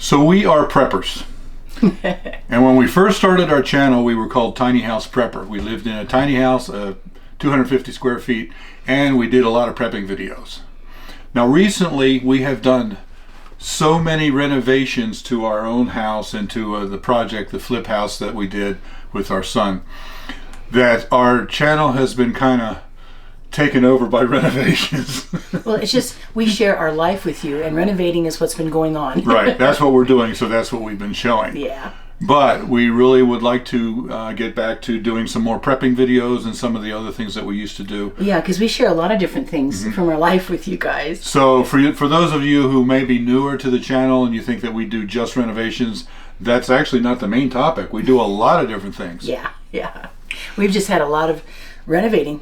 So we are preppers. And when we first started our channel, we were called Tiny House Prepper. We lived in a tiny house, 250 square feet, and we did a lot of prepping videos. Now recently we have done so many renovations to our own house and to the project, the flip house that we did with our son, that our channel has been kind of taken over by renovations. Well, it's just we share our life with you, and renovating is what's been going on. Right, that's what we're doing, so that's what we've been showing. Yeah. But we really would like to get back to doing some more prepping videos and some of the other things that we used to do. Yeah, because we share a lot of different things from our life with you guys. So for those of you who may be newer to the channel and you think that we do just renovations, that's actually not the main topic. We do a lot of different things. Yeah. We've just had a lot of renovating,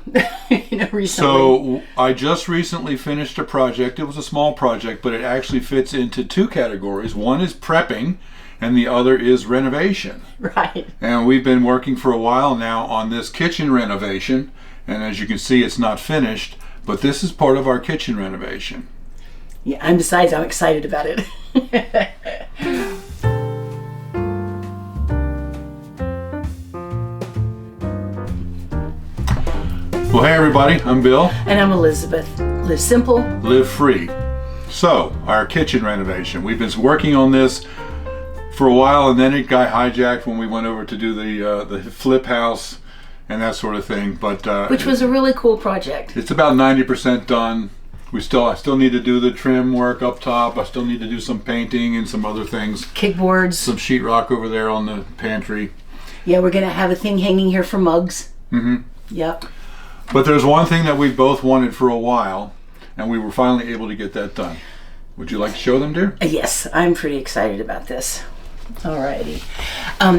recently. So I just recently finished a project. It was a small project, but it actually fits into two categories. One is prepping, and the other is renovation. Right. And we've been working for a while now on this kitchen renovation, and as you can see, it's not finished, but this is part of our kitchen renovation. Yeah, I'm excited about it. Well, hey everybody, I'm Bill. And I'm Elizabeth. Live simple, live free. So, our kitchen renovation. We've been working on this for a while, and then it got hijacked when we went over to do the flip house and that sort of thing. But which was a really cool project. It's about 90% done. I still need to do the trim work up top. I still need to do some painting and some other things. Kickboards. Some sheetrock over there on the pantry. Yeah, we're gonna have a thing hanging here for mugs. Mm-hmm. Yep. But there's one thing that we've both wanted for a while, and we were finally able to get that done. Would you like to show them, dear? Yes, I'm pretty excited about this. Alrighty.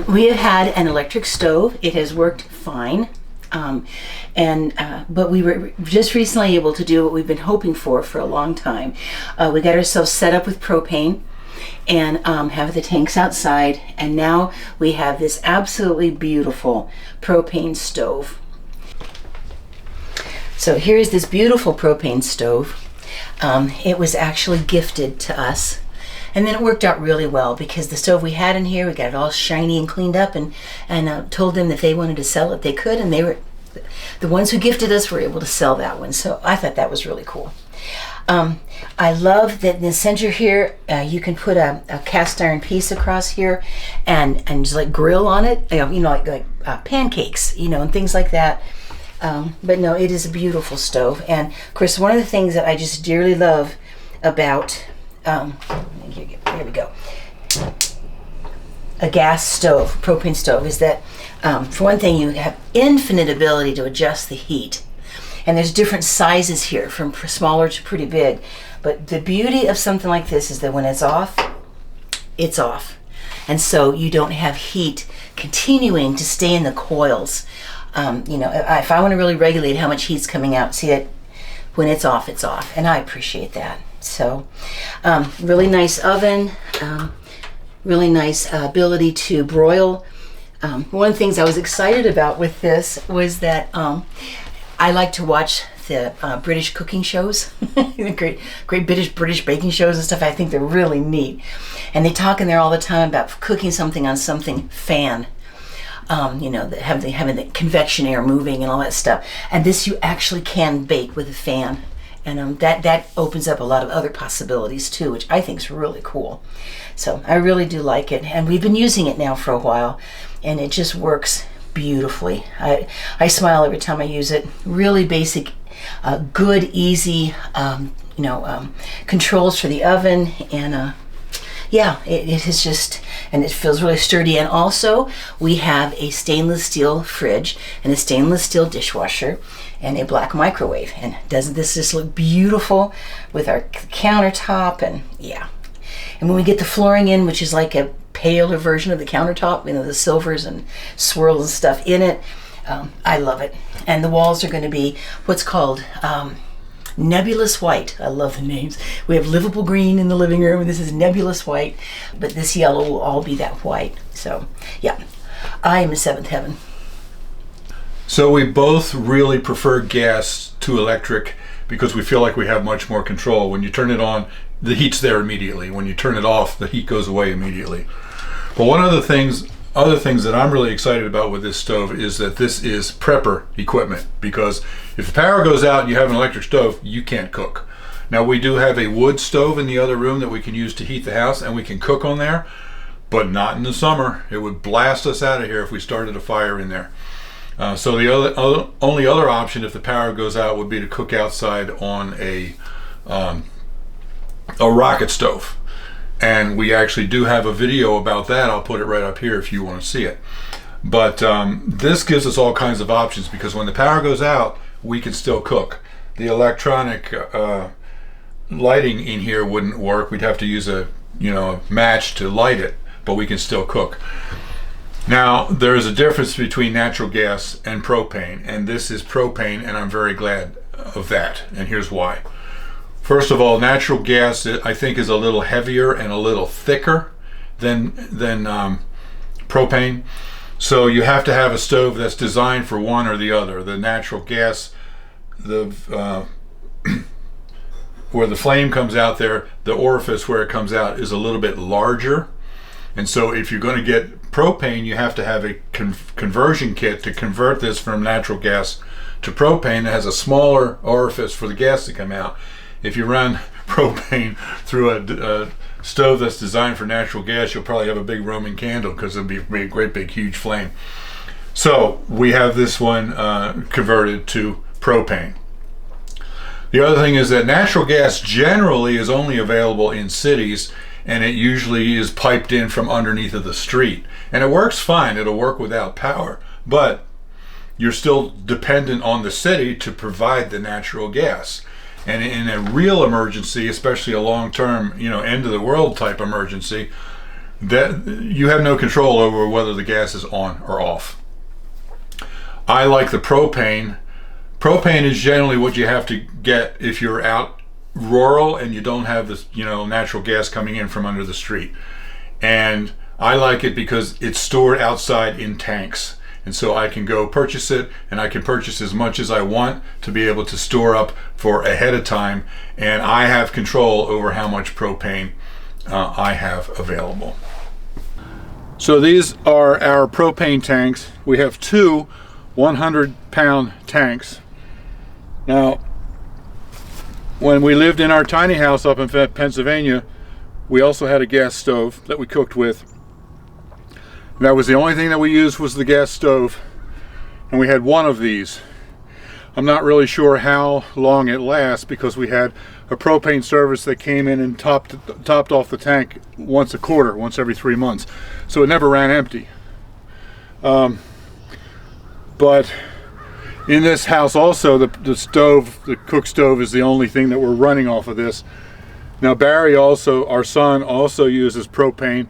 We have had an electric stove. It has worked fine. But we were just recently able to do what we've been hoping for a long time. We got ourselves set up with propane and have the tanks outside, and now we have this absolutely beautiful propane stove. So here's this beautiful propane stove. It was actually gifted to us, and then it worked out really well because the stove we had in here, we got it all shiny and cleaned up, and told them that if they wanted to sell it, they could, and they were the ones who gifted us were able to sell that one. So I thought that was really cool. I love that in the center here, you can put a cast iron piece across here and just like grill on it, like pancakes, and things like that. But no, it is a beautiful stove. And of course, one of the things that I just dearly love about, here we go, a gas stove, propane stove, is that for one thing, you have infinite ability to adjust the heat. And there's different sizes here, from smaller to pretty big. But the beauty of something like this is that when it's off, it's off. And so you don't have heat continuing to stay in the coils. If I want to really regulate how much heat's coming out, see that when it's off, and I appreciate that. So, really nice oven, really nice ability to broil. One of the things I was excited about with this was that I like to watch the British cooking shows, the great British baking shows and stuff. I think they're really neat, and they talk in there all the time about cooking something on something fan. Having the convection air moving and all that stuff. And this you actually can bake with a fan. And that opens up a lot of other possibilities too, which I think is really cool. So I really do like it. And we've been using it now for a while, and it just works beautifully. I smile every time I use it. Really basic, good, easy, controls for the oven, and yeah, it is just, and it feels really sturdy. And also, we have a stainless steel fridge and a stainless steel dishwasher and a black microwave. And doesn't this just look beautiful with our countertop? And yeah. And when we get the flooring in, which is like a paler version of the countertop, the silvers and swirls and stuff in it, I love it. And the walls are going to be what's called nebulous white. I love the names. We have livable green in the living room, and this is nebulous white, but this yellow will all be that white. So yeah, I am in seventh heaven. So we both really prefer gas to electric because we feel like we have much more control. When you turn it on, the heat's there immediately. When you turn it off, the heat goes away immediately. But one of the other things that I'm really excited about with this stove is that this is prepper equipment, because if the power goes out and you have an electric stove, you can't cook. Now, we do have a wood stove in the other room that we can use to heat the house, and we can cook on there, but not in the summer. It would blast us out of here if we started a fire in there. So the only other option if the power goes out would be to cook outside on a rocket stove. And we actually do have a video about that. I'll put it right up here if you want to see it. But this gives us all kinds of options, because when the power goes out, we can still cook. The electronic lighting in here wouldn't work. We'd have to use a match to light it, but we can still cook. Now, there's a difference between natural gas and propane, and this is propane, and I'm very glad of that, and here's why. First of all, natural gas, I think, is a little heavier and a little thicker than propane. So you have to have a stove that's designed for one or the other. The natural gas, where the flame comes out there, the orifice where it comes out is a little bit larger. And so if you're going to get propane, you have to have a conversion kit to convert this from natural gas to propane that has a smaller orifice for the gas to come out. If you run propane through a stove that's designed for natural gas, you'll probably have a big Roman candle, because it'll be a great big huge flame. So we have this one converted to propane. The other thing is that natural gas generally is only available in cities, and it usually is piped in from underneath of the street. And it works fine, it'll work without power, but you're still dependent on the city to provide the natural gas. And in a real emergency, especially a long-term, end of the world type emergency, that you have no control over whether the gas is on or off. I like the propane. Propane is generally what you have to get if you're out rural and you don't have this, natural gas coming in from under the street. And I like it because it's stored outside in tanks. And so I can go purchase it, and I can purchase as much as I want to be able to store up for ahead of time, and I have control over how much propane I have available. So these are our propane tanks. We have two 100-pound tanks. Now, when we lived in our tiny house up in Pennsylvania, we also had a gas stove that we cooked with. That was the only thing that we used, was the gas stove, and we had one of these. I'm not really sure how long it lasts, because we had a propane service that came in and topped off the tank once a quarter, once every 3 months, so it never ran empty. But in this house also, the stove, the cook stove, is the only thing that we're running off of this. Now Barry also, our son, also uses propane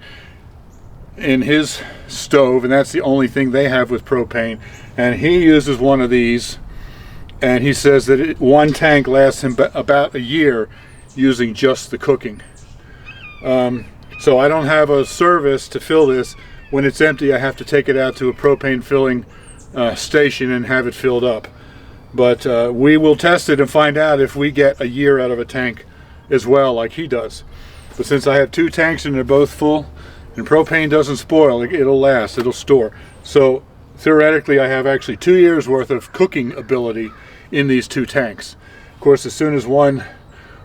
in his stove, and that's the only thing they have with propane, and he uses one of these, and he says that one tank lasts him about a year using just the cooking. So I don't have a service to fill this. When it's empty, I have to take it out to a propane filling station and have it filled up. But we will test it and find out if we get a year out of a tank as well, like he does. But since I have two tanks and they're both full, and propane doesn't spoil, it'll last, it'll store. So theoretically, I have actually 2 years worth of cooking ability in these two tanks. Of course, as soon as one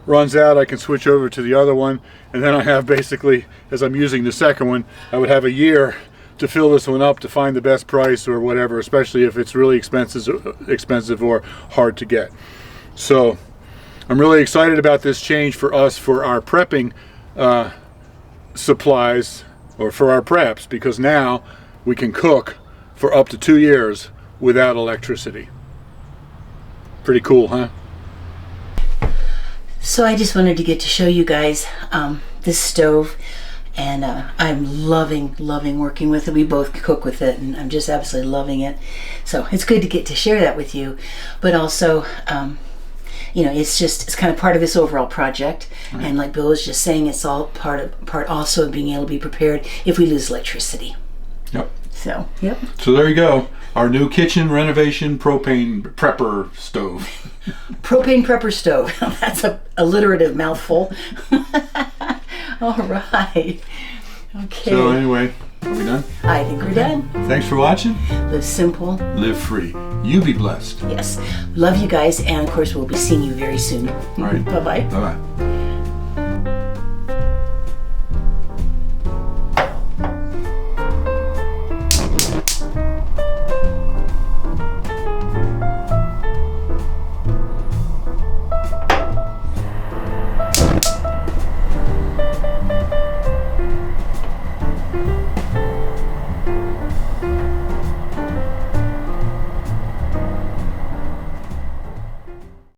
runs out, I can switch over to the other one, and then I have basically, as I'm using the second one, I would have a year to fill this one up to find the best price or whatever, especially if it's really expensive or hard to get. So I'm really excited about this change for us for our prepping supplies, or for our preps, because now we can cook for up to 2 years without electricity. Pretty cool, huh? So I just wanted to get to show you guys this stove, and I'm loving working with it. We both cook with it, and I'm just absolutely loving it. So it's good to get to share that with you, but also it's kind of part of this overall project. Right. And like Bill was just saying, it's all part also of being able to be prepared if we lose electricity. Yep. So, yep. So there you go. Our new kitchen renovation propane prepper stove. Propane prepper stove. That's a alliterative mouthful. All right. Okay. So anyway, are we done? I think we're done. Thanks for watching. Live simple. Live free. You be blessed. Yes. Love you guys, and of course, we'll be seeing you very soon. All right. Bye-bye. Bye-bye.